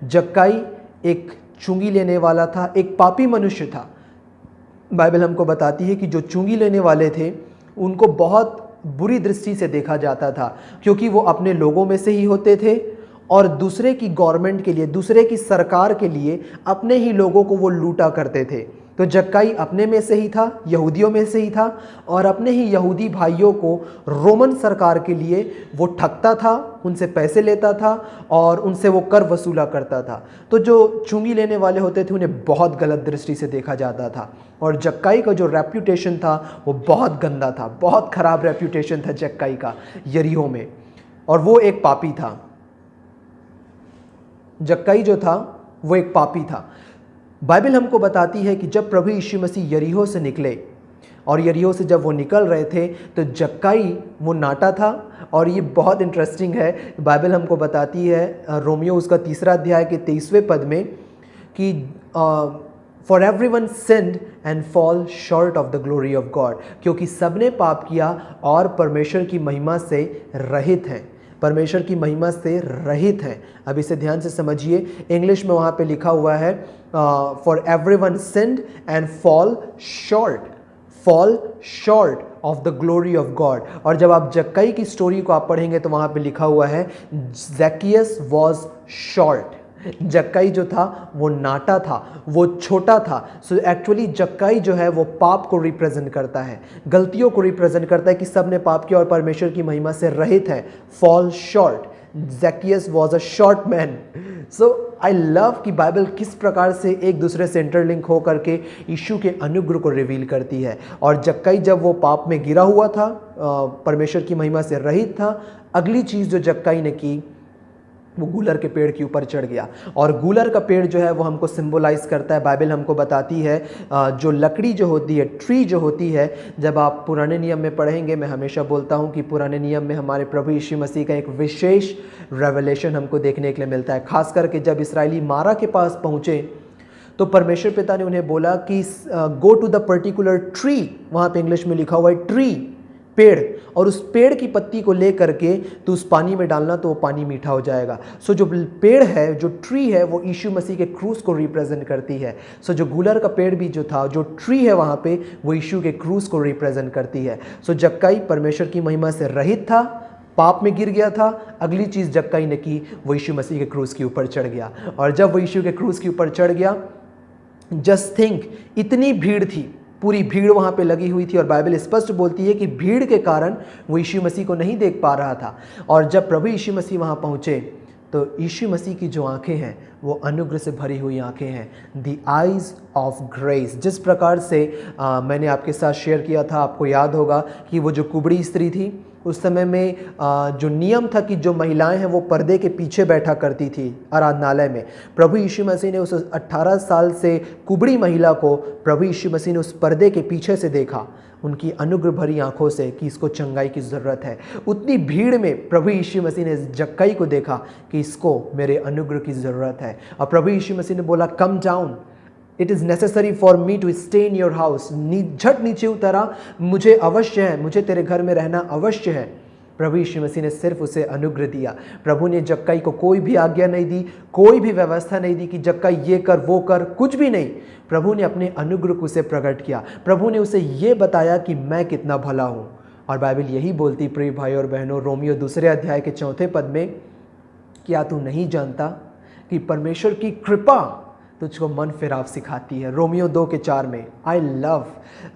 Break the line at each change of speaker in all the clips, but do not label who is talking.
जक्काई एक चुंगी लेने वाला था, एक पापी मनुष्य था। बाइबल हमको बताती है कि जो चुंगी लेने वाले थे उनको बहुत बुरी दृष्टि से देखा जाता था, क्योंकि वो अपने लोगों में से ही होते थे और दूसरे की गवर्नमेंट के लिए, दूसरे की सरकार के लिए अपने ही लोगों को वो लूटा करते थे। तो जक्काई अपने में से ही था, यहूदियों में से ही था, और अपने ही यहूदी भाइयों को रोमन सरकार के लिए वो ठगता था, उनसे पैसे लेता था और उनसे वो कर वसूला करता था। तो जो चुंगी लेने वाले होते थे उन्हें बहुत गलत दृष्टि से देखा जाता था, और जक्काई का जो रेप्यूटेशन था वो बहुत गंदा था, बहुत खराब रेप्यूटेशन था जक्काई का यरीहो में, और वो एक पापी था। जक्काई जो था वो एक पापी था। बाइबल हमको बताती है कि जब प्रभु यीशु मसीह यरीहो से निकले, और यरीहो से जब वो निकल रहे थे तो जक्काई वो नाटा था। और ये बहुत इंटरेस्टिंग है, बाइबल हमको बताती है रोमियो उसका 3 अध्याय के 23वें पद में कि for everyone sinned and fall short of the glory of God, क्योंकि सबने पाप किया और परमेश्वर की महिमा से रहित हैं, परमेश्वर की महिमा से रहित हैं। अब इसे ध्यान से समझिए, इंग्लिश में वहाँ पे लिखा हुआ है for everyone sinned and fall short of the glory of God. और जब आप जक्काई की स्टोरी को आप पढ़ेंगे तो वहाँ पे लिखा हुआ है ज़क्कियस वॉज शॉर्ट। जक्काई जो था वो नाटा था, वो छोटा था। सो एक्चुअली जक्काई जो है वो पाप को रिप्रेजेंट करता है, गलतियों को रिप्रेजेंट करता है कि सब ने पाप किया और परमेश्वर की महिमा से रहित है। Fall short, Zacchaeus was a short man. So I love कि बाइबल किस प्रकार से एक दूसरे से इंटरलिंक हो करके यीशु के अनुग्रह को रिवील करती है। और जक्काई जब वो पाप में गिरा हुआ था, परमेश्वर की महिमा से रहित था, अगली चीज़ जो जक्काई ने की वो गूलर के पेड़ के ऊपर चढ़ गया। और गूलर का पेड़ जो है वो हमको सिंबलाइज करता है, बाइबल हमको बताती है जो लकड़ी जो होती है, ट्री जो होती है, जब आप पुराने नियम में पढ़ेंगे, मैं हमेशा बोलता हूँ कि पुराने नियम में हमारे प्रभु यीशु मसीह का एक विशेष रेवलेशन हमको देखने के लिए मिलता है। खास करके जब इस्राएली मारा के पास पहुँचे तो परमेश्वर पिता ने उन्हें बोला कि go to the particular tree, वहाँ पे इंग्लिश में लिखा हुआ है ट्री, पेड़, और उस पेड़ की पत्ती को ले करके तो उस पानी में डालना तो वो पानी मीठा हो जाएगा। सो जो पेड़ है, जो ट्री है, वो यीशु मसीह के क्रूस को रिप्रेजेंट करती है। सो जो गूलर का पेड़ भी जो था, जो ट्री है वहाँ पे, वो यीशु के क्रूस को रिप्रेजेंट करती है। सो जक्काई परमेश्वर की महिमा से रहित था, पाप में गिर गया था। अगली चीज़ जक्काई ने की, वो यीशु मसीह के क्रूस के ऊपर चढ़ गया। और जब वो यीशु के क्रूस के ऊपर चढ़ गया, जस्ट थिंक, इतनी भीड़ थी, पूरी भीड़ वहाँ पे लगी हुई थी, और बाइबल स्पष्ट बोलती है कि भीड़ के कारण वो यीशु मसीह को नहीं देख पा रहा था। और जब प्रभु यीशु मसीह वहाँ पहुँचे तो यीशु मसीह की जो आंखें हैं वो अनुग्रह से भरी हुई आंखें हैं, द आइज़ ऑफ ग्रेस। जिस प्रकार से मैंने आपके साथ शेयर किया था, आपको याद होगा कि वो जो कुबड़ी स्त्री थी, उस समय में जो नियम था कि जो महिलाएं हैं वो पर्दे के पीछे बैठा करती थी आराधनालय में। प्रभु यीशु मसीह ने उस 18 साल से कुबड़ी महिला को प्रभु यीशु मसीह ने उस पर्दे के पीछे से देखा, उनकी अनुग्रह भरी आंखों से, कि इसको चंगाई की ज़रूरत है। उतनी भीड़ में प्रभु यीशु मसीह ने जक्काई को देखा कि इसको मेरे अनुग्रह की ज़रूरत है। और प्रभु यीशु मसीह ने बोला, come down, it is necessary for me to stay in your house. झट नीचे उतरा, मुझे अवश्य है, मुझे तेरे घर में रहना अवश्य है। प्रभु यीशु मसीह ने सिर्फ उसे अनुग्रह दिया। प्रभु ने जक्काई को कोई भी आज्ञा नहीं दी, कोई भी व्यवस्था नहीं दी कि जक्काई ये कर वो कर, कुछ भी नहीं। प्रभु ने अपने अनुग्रह को उसे प्रकट किया। प्रभु ने उसे ये बताया कि मैं कितना भला हूँ। और बाइबल यही बोलती, प्रिय भाई और बहनों, रोमियो 2 अध्याय के 4 पद में, क्या तू नहीं जानता कि परमेश्वर की कृपा तुझको मन फिराव सिखाती है। रोमियो 2:4 में, आई लव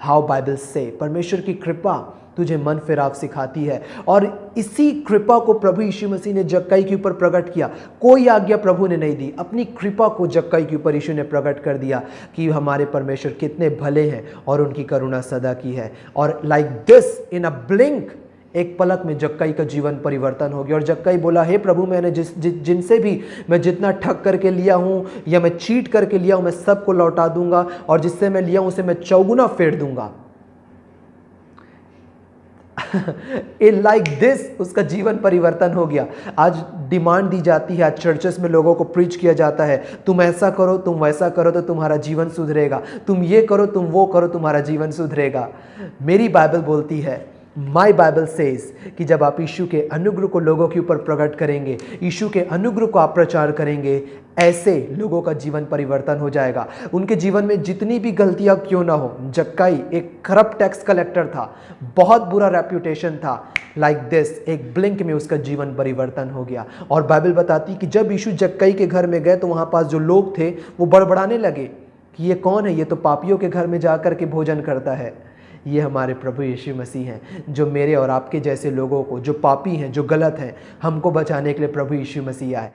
हाउ बाइबल से, परमेश्वर की कृपा तुझे मन फिराव सिखाती है। और इसी कृपा को प्रभु यीशु मसीह ने जक्काई के ऊपर प्रकट किया। कोई आज्ञा प्रभु ने नहीं दी, अपनी कृपा को जक्काई के ऊपर यीशु ने प्रकट कर दिया कि हमारे परमेश्वर कितने भले हैं और उनकी करुणा सदा की है। और like this, in a blink, एक पलक में जक्काई का जीवन परिवर्तन हो गया। और जक्काई बोला, हे प्रभु, मैंने जिनसे भी मैं जितना ठग करके लिया हूँ या मैं चीट करके लिया हूँ, मैं सबको लौटा दूंगा, और जिससे मैं लिया हूँ उसे मैं चौगुना फेर दूंगा। लाइक दिस उसका जीवन परिवर्तन हो गया। आज डिमांड दी जाती है, आज चर्चेस में लोगों को प्रीच किया जाता है, तुम ऐसा करो, तुम वैसा करो तो तुम्हारा जीवन सुधरेगा, तुम ये करो, तुम वो करो, तुम्हारा जीवन सुधरेगा। मेरी बाइबल बोलती है माई बाइबल सेज कि जब आप यीशु के अनुग्रह को लोगों के ऊपर प्रकट करेंगे, यीशु के अनुग्रह को आप प्रचार करेंगे, ऐसे लोगों का जीवन परिवर्तन हो जाएगा। उनके जीवन में जितनी भी गलतियां क्यों ना हो, जक्कई एक करप्ट टैक्स कलेक्टर था, बहुत बुरा रेप्यूटेशन था, लाइक दिस एक ब्लिंक में उसका जीवन परिवर्तन हो गया। और बाइबल बताती कि जब यीशु जक्कई के घर में गए तो वहाँ पास जो लोग थे वो बड़बड़ाने लगे कि ये कौन है, ये तो पापियों के घर में जाकर के भोजन करता है। ये हमारे प्रभु यीशु मसीह हैं, जो मेरे और आपके जैसे लोगों को, जो पापी हैं, जो गलत हैं, हमको बचाने के लिए प्रभु यीशु मसीह आए।